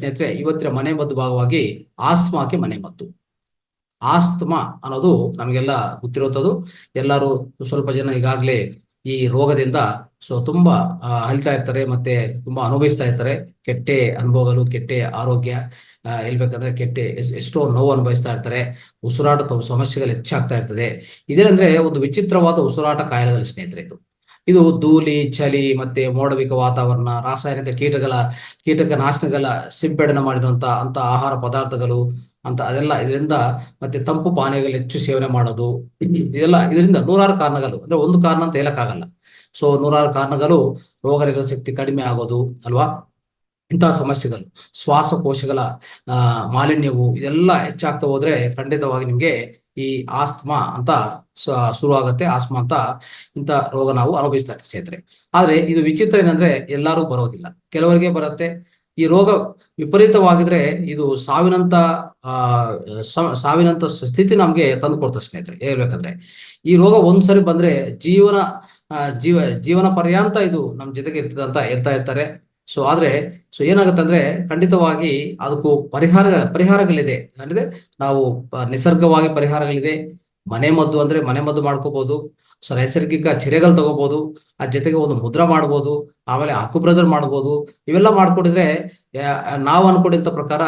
ಸ್ನೇಹಿತರೆ, ಇವತ್ತಿನ ಮನೆ ಮದ್ದು ಭಾಗವಾಗಿ ಆಸ್ತಮಾಕ್ಕೆ ಮನೆ ಮದ್ದು. ಆಸ್ತಮಾ ಅನ್ನೋದು ನಮಗೆಲ್ಲ ಗೊತ್ತಿರುವಂಥದ್ದು. ಎಲ್ಲರೂ ಸ್ವಲ್ಪ ಜನ ಈಗಾಗಲೇ ಈ ರೋಗದಿಂದ ತುಂಬಾ ಅಳ್ತಾ ಇರ್ತಾರೆ, ಮತ್ತೆ ತುಂಬಾ ಅನುಭವಿಸ್ತಾ ಇರ್ತಾರೆ. ಕೆಟ್ಟ ಅನುಭವಗಳು, ಕೆಟ್ಟ ಆರೋಗ್ಯ, ಹೇಳ್ಬೇಕಂದ್ರೆ ಎಷ್ಟೋ ನೋವು ಅನುಭವಿಸ್ತಾ ಇರ್ತಾರೆ. ಉಸಿರಾಟ ಸಮಸ್ಯೆಗಳು ಹೆಚ್ಚಾಗ್ತಾ ಇರ್ತದೆ. ಇದೇನಂದ್ರೆ ಒಂದು ವಿಚಿತ್ರವಾದ ಉಸಿರಾಟ ಕಾಯಿಲೆಗಳ ಸ್ನೇಹಿತರೆ. ಇದು ಧೂಳಿ, ಚಳಿ, ಮತ್ತೆ ಮೋಡವಿಕ ವಾತಾವರಣ, ರಾಸಾಯನಿಕ ಕೀಟನಾಶಕಗಳ ಸಿಂಪಡಣೆ ಮಾಡಿರುವಂತ ಆಹಾರ ಪದಾರ್ಥಗಳು ಅಂತ ಅದೆಲ್ಲ ಇದರಿಂದ, ಮತ್ತೆ ತಂಪು ಪಾನೀಯಗಳು ಹೆಚ್ಚು ಸೇವನೆ ಮಾಡೋದು, ಇದರಿಂದ ನೂರಾರು ಕಾರಣಗಳು, ಅಂದ್ರೆ ಒಂದು ಕಾರಣ ಅಂತ ಹೇಳಕ್ಕಾಗಲ್ಲ. ನೂರಾರು ಕಾರಣಗಳು. ರೋಗ ನಿರೋಧಕ ಶಕ್ತಿ ಕಡಿಮೆ ಆಗೋದು ಅಲ್ವಾ, ಇಂತಹ ಸಮಸ್ಯೆಗಳು, ಶ್ವಾಸಕೋಶಗಳ ಮಾಲಿನ್ಯವು, ಇದೆಲ್ಲ ಹೆಚ್ಚಾಗ್ತಾ ಹೋದ್ರೆ ಖಂಡಿತವಾಗಿ ನಿಮ್ಗೆ ಈ ಆಸ್ತಮಾ ಅಂತ ಶುರು ಆಗುತ್ತೆ. ಆಸ್ತಮಾ ಅಂತ ಇಂಥ ರೋಗ ನಾವು ಅನುಭವಿಸ್ತಾ ಇರ್ತೀವಿ ಸ್ನೇಹಿತರೆ. ಆದ್ರೆ ಇದು ವಿಚಿತ್ರ ಏನಂದ್ರೆ ಎಲ್ಲರೂ ಬರೋದಿಲ್ಲ, ಕೆಲವರಿಗೆ ಬರುತ್ತೆ. ಈ ರೋಗ ವಿಪರೀತವಾಗಿದ್ರೆ ಇದು ಸಾವಿನಂತ ಸ್ಥಿತಿ ನಮ್ಗೆ ತಂದು ಕೊಡ್ತದೆ ಸ್ನೇಹಿತರೆ. ಹೇಳ್ಬೇಕಂದ್ರೆ ಈ ರೋಗ ಒಂದ್ಸರಿ ಬಂದ್ರೆ ಜೀವನ ಪರ್ಯಂತ ಇದು ನಮ್ ಜೊತೆಗೆ ಇರ್ತದೆ ಅಂತ ಹೇಳ್ತಾ ಇರ್ತಾರೆ. ಆದ್ರೆ ಏನಾಗುತ್ತೆ ಅಂದ್ರೆ ಖಂಡಿತವಾಗಿ ಅದಕ್ಕೂ ಪರಿಹಾರಗಳಿದೆ. ಅಂದ್ರೆ ನಾವು ನಿಸರ್ಗವಾಗಿ ಪರಿಹಾರಗಳಿದೆ. ಮನೆ ಮದ್ದು ಅಂದ್ರೆ ಮನೆ ಮದ್ದು ಮಾಡ್ಕೋಬಹುದು. ನೈಸರ್ಗಿಕ ಚರ್ಯಗಳು ತಗೋಬಹುದು. ಅದ್ ಜೊತೆಗೆ ಒಂದು ಮುದ್ರ ಮಾಡ್ಬೋದು, ಆಮೇಲೆ ಅಕುಪ್ರೆಷರ್ ಮಾಡ್ಬೋದು. ಇವೆಲ್ಲ ಮಾಡ್ಕೊಂಡಿದ್ರೆ ನಾವು ಅನ್ಕೊಂಡಿದ್ದ ಪ್ರಕಾರ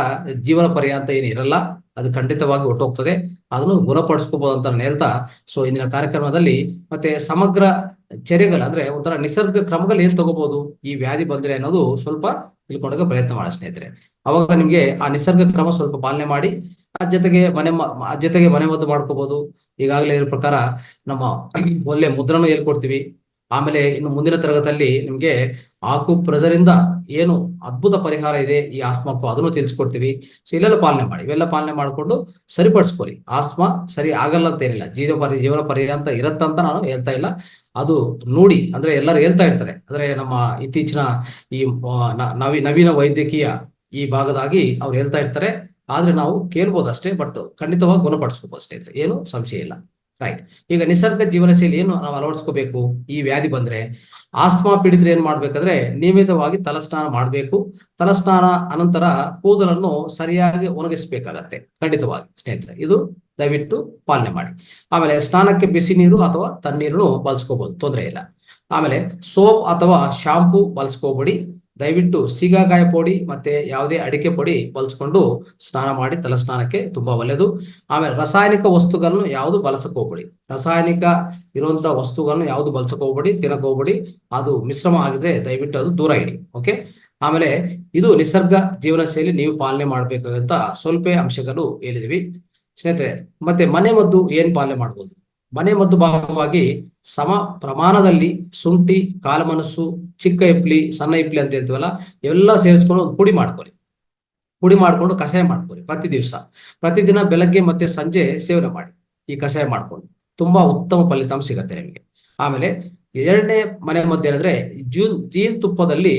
ಜೀವನ ಪರ್ಯಂತ ಏನು ಇರಲ್ಲ, ಅದು ಖಂಡಿತವಾಗಿ ಹೊಟ್ಟೋಗ್ತದೆ. ಅದನ್ನು ಗುಣಪಡಿಸ್ಕೋಬಹುದು ಅಂತ ನಾನು ಹೇಳ್ತಾ, ಇಂದಿನ ಕಾರ್ಯಕ್ರಮದಲ್ಲಿ ಮತ್ತೆ ಸಮಗ್ರ ಚರ್ಯಗಳು ಅಂದ್ರೆ ಒಂಥರ ನಿಸರ್ಗ ಕ್ರಮಗಳು ಏನ್ ತಗೋಬಹುದು ಈ ವ್ಯಾಧಿ ಬಂದ್ರೆ ಅನ್ನೋದು ಸ್ವಲ್ಪ ತಿಳ್ಕೊಂಡಾಗ ಪ್ರಯತ್ನ ಮಾಡಿ ಸ್ನೇಹಿತರೆ. ಅವಾಗ ನಿಮ್ಗೆ ಆ ನಿಸರ್ಗ ಕ್ರಮ ಸ್ವಲ್ಪ ಪಾಲನೆ ಮಾಡಿ ಜೊತೆಗೆ ಮನೆ ಮದ್ದು ಮಾಡ್ಕೋಬಹುದು. ಈಗಾಗಲೇ ಇರೋ ಪ್ರಕಾರ ನಮ್ಮ ಒಳ್ಳೆ ಮುದ್ರನು ಹೇಳ್ಕೊಡ್ತೀವಿ. ಆಮೇಲೆ ಇನ್ನು ಮುಂದಿನ ತರಗತಿಯಲ್ಲಿ ನಿಮ್ಗೆ ಆಕುಪ್ರೆಷರ್ ಇಂದ ಏನು ಅದ್ಭುತ ಪರಿಹಾರ ಇದೆ ಈ ಆಸ್ತಮಾಕ್ಕೂ, ಅದನ್ನು ತಿಳಿಸ್ಕೊಡ್ತೀವಿ. ಇಲ್ಲೆಲ್ಲ ಪಾಲನೆ ಮಾಡಿ, ಇವೆಲ್ಲ ಪಾಲನೆ ಮಾಡಿಕೊಂಡು ಸರಿಪಡಿಸ್ಕೊರಿ. ಆಸ್ತಮಾ ಸರಿ ಆಗಲ್ಲ ಅಂತ ಏನಿಲ್ಲ, ಜೀವನ ಪರ್ಯಂತ ಇರತ್ತಂತ ನಾನು ಹೇಳ್ತಾ ಇಲ್ಲ. ಅದು ನೋಡಿ, ಅಂದ್ರೆ ಎಲ್ಲರೂ ಹೇಳ್ತಾ ಇರ್ತಾರೆ. ಅಂದ್ರೆ ನಮ್ಮ ಇತ್ತೀಚಿನ ಈ ನವೀನ ವೈದ್ಯಕೀಯ ಈ ಭಾಗದಾಗಿ ಅವ್ರು ಹೇಳ್ತಾ ಇರ್ತಾರೆ. ಆದ್ರೆ ನಾವು ಕೇಳ್ಬೋದು ಅಷ್ಟೇ, ಬಟ್ ಖಂಡಿತವಾಗಿ ಗುಣಪಡಿಸ್ಕೋಬಹುದು ಸ್ನೇಹಿತರೆ, ಏನು ಸಂಶಯ ಇಲ್ಲ. ರೈಟ್. ಈಗ ನಿಸರ್ಗ ಜೀವನ ಶೈಲಿ ಏನು ನಾವು ಅಳವಡಿಸ್ಕೋಬೇಕು ಈ ವ್ಯಾಧಿ ಬಂದ್ರೆ? ಆಸ್ತಮಾ ಪೀಡಿತರು ಏನ್ ಮಾಡ್ಬೇಕಂದ್ರೆ ನಿಯಮಿತವಾಗಿ ತಲಸ್ನಾನ ಮಾಡಬೇಕು. ತಲಸ್ನಾನ ಅನಂತರ ಕೂದಲನ್ನು ಸರಿಯಾಗಿ ಒಣಗಿಸ್ಬೇಕಾಗತ್ತೆ ಖಂಡಿತವಾಗಿ ಸ್ನೇಹಿತರೆ. ಇದು ದಯವಿಟ್ಟು ಪಾಲನೆ ಮಾಡಿ. ಆಮೇಲೆ ಸ್ನಾನಕ್ಕೆ ಬಿಸಿ ನೀರು ಅಥವಾ ತಣ್ಣೀರನ್ನು ಬಳಸ್ಕೋಬಹುದು, ತೊಂದರೆ ಇಲ್ಲ. ಆಮೇಲೆ ಸೋಪ್ ಅಥವಾ ಶಾಂಪೂ ಬಳಸ್ಕೋಬೇಡಿ. ದಯವಿಟ್ಟು ಸೀಗಾಕಾಯಿ ಪುಡಿ ಮತ್ತೆ ಯಾವುದೇ ಅಡಿಕೆ ಪುಡಿ ಬಳಸ್ಕೊಂಡು ಸ್ನಾನ ಮಾಡಿ ತಲಸ್ನಾನಕ್ಕೆ ತುಂಬಾ ಒಳ್ಳೆಯದು. ಆಮೇಲೆ ರಾಸಾಯನಿಕ ವಸ್ತುಗಳನ್ನು ಯಾವುದು ಬಳಸಕ್ ಹೋಗ್ಬೇಡಿ. ರಾಸಾಯನಿಕ ಇರುವಂತಹ ವಸ್ತುಗಳನ್ನು ಯಾವುದು ಬಳಸಕ್ ಹೋಗ್ಬೇಡಿ, ತಿನ್ನಕ್ ಹೋಗ್ಬೇಡಿ. ಅದು ಮಿಶ್ರಮ ಆಗಿದ್ರೆ ದಯವಿಟ್ಟು ಅದು ದೂರ ಇಡಿ. ಓಕೆ. ಆಮೇಲೆ ಇದು ನಿಸರ್ಗ ಜೀವನ ಶೈಲಿ ನೀವು ಪಾಲನೆ ಮಾಡ್ಬೇಕಾದಂತ ಸ್ವಲ್ಪ ಅಂಶಗಳು ಹೇಳಿದ್ವಿ ಸ್ನೇಹಿತರೆ. ಮತ್ತೆ ಮನೆ ಮದ್ದು ಏನ್ ಪಾಲನೆ ಮಾಡ್ಬೋದು? ಮನೆ ಮದ್ದು ಭಾಗವಾಗಿ ಸಮ ಪ್ರಮಾಣದಲ್ಲಿ ಶುಂಠಿ, ಕಾಳುಮೆಣಸು, ಚಿಕ್ಕ ಇಪ್ಲಿ, ಸಣ್ಣ ಇಪ್ಲಿ ಅಂತ ಹೇಳ್ತೀವಲ್ಲ, ಇವೆಲ್ಲ ಸೇರಿಸ್ಕೊಂಡು ಒಂದು ಪುಡಿ ಮಾಡ್ಕೊಂಡು ಕಷಾಯ ಮಾಡ್ಕೊಳ್ಳಿ ಪ್ರತಿದಿನ ಬೆಳಗ್ಗೆ ಮತ್ತೆ ಸಂಜೆ ಸೇವನೆ ಮಾಡಿ. ಈ ಕಷಾಯ ಮಾಡ್ಕೊಂಡು ತುಂಬಾ ಉತ್ತಮ ಫಲಿತಾಂಶ ಸಿಗತ್ತೆ ನಿಮಗೆ. ಆಮೇಲೆ ಎರಡನೇ ಮನೆ ಮದ್ದು ಏನಂದ್ರೆ ಜೀನ್ ತುಪ್ಪದಲ್ಲಿ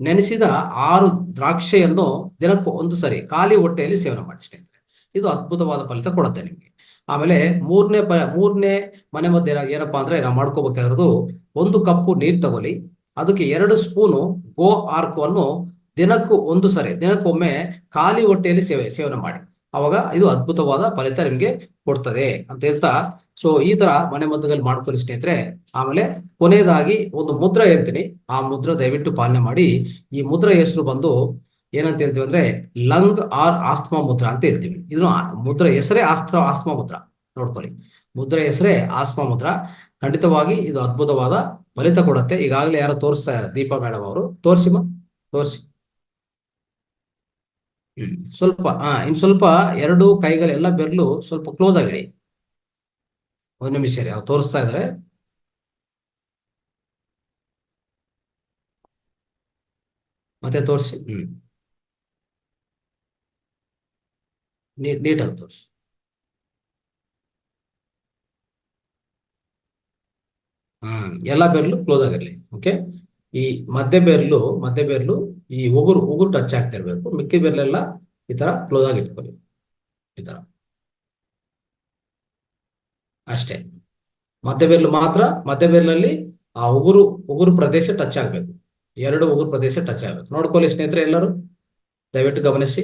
ನೆನೆಸಿದ 6 ದ್ರಾಕ್ಷೆಯನ್ನು ದಿನಕ್ಕೂ ಒಂದು ಸರಿ ಖಾಲಿ ಹೊಟ್ಟೆಯಲ್ಲಿ ಸೇವನೆ ಮಾಡಿ ಸ್ನೇಹಿತರೆ. ಇದು ಅದ್ಭುತವಾದ ಫಲಿತ ಕೊಡುತ್ತೆ ನಿಮಗೆ. ಆಮೇಲೆ ಮೂರನೇ ಮನೆ ಮದ್ದು ಏನಪ್ಪಾ ಅಂದ್ರೆ ನಾವು ಮಾಡ್ಕೋಬೇಕಾಗಿರೋದು, 1 ಕಪ್ಪು ನೀರು ತಗೊಳ್ಳಿ, ಅದಕ್ಕೆ 2 ಸ್ಪೂನು ಗೋ ಆರ್ಕವನ್ನು ದಿನಕ್ಕೊಮ್ಮೆ ಖಾಲಿ ಹೊಟ್ಟೆಯಲ್ಲಿ ಸೇವನೆ ಮಾಡಿ. ಅವಾಗ ಇದು ಅದ್ಭುತವಾದ ಫಲಿತ ನಿಮ್ಗೆ ಕೊಡ್ತದೆ ಅಂತ ಹೇಳ್ತಾ, ಈ ತರ ಮನೆ ಮದ್ದುಗಳು ಮಾಡ್ಕೊಳ್ಳಿ ಸ್ನೇಹಿತರೆ. ಆಮೇಲೆ ಕೊನೆಯದಾಗಿ ಒಂದು ಮುದ್ರ ಹೇಳ್ತೀನಿ, ಆ ಮುದ್ರ ದಯವಿಟ್ಟು ಪಾಲನೆ ಮಾಡಿ. ಈ ಮುದ್ರ ಹೆಸರು ಬಂದು ಏನಂತ ಹೇಳ್ತೀವಿ ಅಂದ್ರೆ ಲಂಗ್ ಆರ್ ಆಸ್ತಮಾ ಮುದ್ರ ಅಂತ ಹೇಳ್ತೀವಿ. ಇದನ್ನು ಮುದ್ರ ಹೆಸರೇ ಆಸ್ತಮಾ ಮುದ್ರ. ನೋಡ್ಕೊಳ್ಳಿ, ಮುದ್ರ ಹೆಸರೇ ಆಸ್ತಮಾ ಮುದ್ರ. ಖಂಡಿತವಾಗಿ ಇದು ಅದ್ಭುತವಾದ ಫಲಿತ ಕೊಡುತ್ತೆ. ಈಗಾಗಲೇ ಯಾರೋ ತೋರಿಸ್ತಾ ಇದ್ದಾರೆ, ದೀಪಾ ಮೇಡಮ್ ಅವರು. ತೋರಿಸಿ. ಸ್ವಲ್ಪ ಇನ್ ಸ್ವಲ್ಪ 2 ಕೈಗಳೆಲ್ಲ ಬೆರಳು ಸ್ವಲ್ಪ ಕ್ಲೋಸ್ ಆಗಿಡಿ. ಒಂದು ನಿಮಿಷ ರೀ, ಅವ್ರು ತೋರಿಸ್ತಾ ಇದಾರೆ. ಮತ್ತೆ ತೋರಿಸಿ. ನೀಟಾಗಿ ತೋರಿಸಿ. ಎಲ್ಲ ಬೆರಳು ಕ್ಲೋಸ್ ಆಗಿರ್ಲಿ. ಓಕೆ. ಈ ಮಧ್ಯ ಬೆರಳು ಈ ಉಗುರು ಟಚ್ ಆಗ್ತಾ ಇರ್ಬೇಕು. ಮಿಕ್ಕಿ ಬೆರಳೆಲ್ಲ ಈ ತರ ಕ್ಲೋಸ್ ಆಗಿ ಇಟ್ಕೊಳ್ಳಿ, ಈ ತರ ಅಷ್ಟೇ. ಮಧ್ಯ ಬೆರಳಲ್ಲಿ ಆ ಉಗುರು ಪ್ರದೇಶ ಟಚ್ ಆಗ್ಬೇಕು. 2 ಉಗುರು ಪ್ರದೇಶ ಟಚ್ ಆಗ್ಬೇಕು. ನೋಡ್ಕೊಳ್ಳಿ ಸ್ನೇಹಿತರೆ ಎಲ್ಲರೂ. ದಯವಿಟ್ಟು ಗಮನಿಸಿ.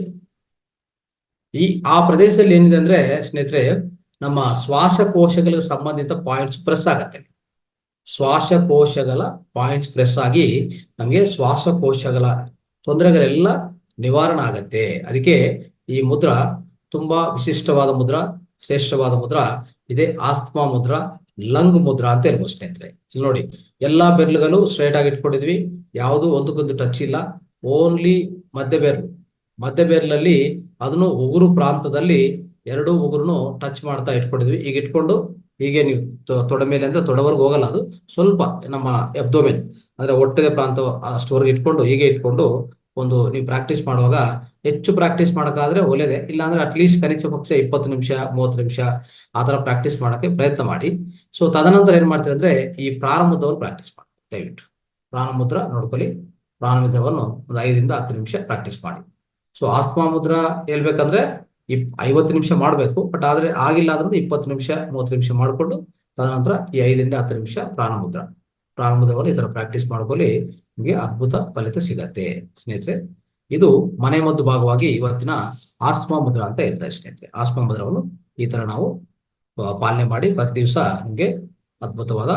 ಆ ಪ್ರದೇಶದಲ್ಲಿ ಏನಿದೆ ಅಂದ್ರೆ ಸ್ನೇಹಿತರೆ, ನಮ್ಮ ಶ್ವಾಸಕೋಶಗಳಿಗೆ ಸಂಬಂಧಿತ ಪಾಯಿಂಟ್ಸ್ ಪ್ರೆಸ್ ಆಗತ್ತೆ. ಶ್ವಾಸಕೋಶಗಳ ಪಾಯಿಂಟ್ಸ್ ಪ್ರೆಸ್ ಆಗಿ ನಮಗೆ ಶ್ವಾಸಕೋಶಗಳ ತೊಂದರೆಗಳೆಲ್ಲ ನಿವಾರಣೆ ಆಗತ್ತೆ. ಅದಕ್ಕೆ ಈ ಮುದ್ರಾ ತುಂಬಾ ವಿಶಿಷ್ಟವಾದ ಮುದ್ರಾ, ಶ್ರೇಷ್ಠವಾದ ಮುದ್ರಾ ಇದೆ. ಆಸ್ತಮಾ ಮುದ್ರಾ, ಲಂಗ್ ಮುದ್ರಾ ಅಂತ ಇರ್ಬೋದು ಸ್ನೇಹಿತರೆ. ಇಲ್ಲಿ ನೋಡಿ, ಎಲ್ಲಾ ಬೆರಳುಗಳು ಸ್ಟ್ರೈಟ್ ಆಗಿ ಇಟ್ಕೊಂಡಿದ್ವಿ, ಯಾವುದು ಒಂದಕ್ಕೊಂದು ಟಚ್ ಇಲ್ಲ. ಓನ್ಲಿ ಮಧ್ಯ ಬೆರಳಲ್ಲಿ ಅದನ್ನು ಉಗುರು ಪ್ರಾಂತದಲ್ಲಿ ಎರಡೂ ಉಗುರುನು ಟಚ್ ಮಾಡ್ತಾ ಇಟ್ಕೊಂಡಿದ್ವಿ. ಈಗ ಇಟ್ಕೊಂಡು ಹೀಗೆ ನೀವು ತೊಡೆ ಮೇಲೆ ಅಂದ್ರೆ ತೊಡೆವರೆಗೂ ಹೋಗಲ್ಲ, ಅದು ಸ್ವಲ್ಪ ನಮ್ಮ ಎಬ್ಡೋಮೆನ್ ಅಂದ್ರೆ ಹೊಟ್ಟೆದ ಪ್ರಾಂತ ಅಷ್ಟವರೆಗೆ ಇಟ್ಕೊಂಡು ಹೀಗೆ ಇಟ್ಕೊಂಡು ಒಂದು ನೀವು ಪ್ರಾಕ್ಟೀಸ್ ಮಾಡುವಾಗ, ಹೆಚ್ಚು ಪ್ರಾಕ್ಟೀಸ್ ಮಾಡೋಕ್ಕಾದ್ರೆ ಒಳ್ಳೆಯದೇ. ಇಲ್ಲಾಂದ್ರೆ ಅಟ್ಲೀಸ್ಟ್ ಕನಿಷ್ಠ ಪಕ್ಷ 20 ನಿಮಿಷ 30 ನಿಮಿಷ ಆ ಥರ ಪ್ರಾಕ್ಟೀಸ್ ಮಾಡೋಕ್ಕೆ ಪ್ರಯತ್ನ ಮಾಡಿ. ಸೊ ತದನಂತರ ಏನ್ ಮಾಡ್ತೀರಿ ಅಂದ್ರೆ ಈ ಪ್ರಾರಂಭದವನ್ನು ಪ್ರಾಕ್ಟೀಸ್ ಮಾಡಿ. ದಯವಿಟ್ಟು ಪ್ರಾರಂಭ ನೋಡ್ಕೊಳ್ಳಿ. ಪ್ರಾರಂಭವನ್ನು ಒಂದು 5 ರಿಂದ 10 ನಿಮಿಷ ಪ್ರಾಕ್ಟೀಸ್ ಮಾಡಿ. ಸೊ ಆಸ್ತಮಾ ಮುದ್ರಾ ಹೇಳ್ಬೇಕಂದ್ರೆ 50 ನಿಮಿಷ ಮಾಡಬೇಕು. ಬಟ್ ಆದ್ರೆ ಆಗಿಲ್ಲ ಅಂದ್ರೆ 20 ನಿಮಿಷ 30 ನಿಮಿಷ ಮಾಡಿಕೊಂಡು ತದನಂತರ ಈ 5 ರಿಂದ 10 ನಿಮಿಷ ಪ್ರಾರಂಭದವರು ಈ ತರ ಪ್ರಾಕ್ಟೀಸ್ ಮಾಡ್ಕೊಳ್ಳಿ. ನಿಮಗೆ ಅದ್ಭುತ ಫಲಿತ ಸಿಗತ್ತೆ ಸ್ನೇಹಿತರೆ. ಇದು ಮನೆಮದ್ದು ಭಾಗವಾಗಿ ಇವತ್ತಿನ ಆಸ್ತಮಾ ಮುದ್ರಾ ಅಂತ ಇರ್ತಾರೆ ಸ್ನೇಹಿತರೆ. ಆಸ್ತಮಾ ಮುದ್ರವನ್ನು ಈ ತರ ನಾವು ಪಾಲನೆ ಮಾಡಿ ಪ್ರತಿ ದಿವಸ ನಿಮಗೆ ಅದ್ಭುತವಾದ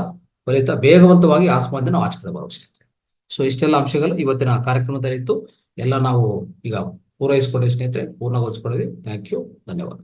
ಫಲಿತ, ವೇಗವಂತವಾಗಿ ಆಸ್ತಮಾದಿಂದ ನಾವು ಆಚರಣೆ ಬರುವ ಸ್ನೇಹಿತರೆ. ಸೊ ಇಷ್ಟೆಲ್ಲ ಅಂಶಗಳು ಇವತ್ತಿನ ಕಾರ್ಯಕ್ರಮದಲ್ಲಿತ್ತು. ಎಲ್ಲ ನಾವು ಈಗ ಪೂರೈಸ್ಕೊಂಡಿದ್ದೀವಿ ಸ್ನೇಹಿತರೆ, ಪೂರ್ಣಗೊಳಿಸ್ಕೊಂಡಿದ್ದೀವಿ. ಥ್ಯಾಂಕ್ ಯು, ಧನ್ಯವಾದ.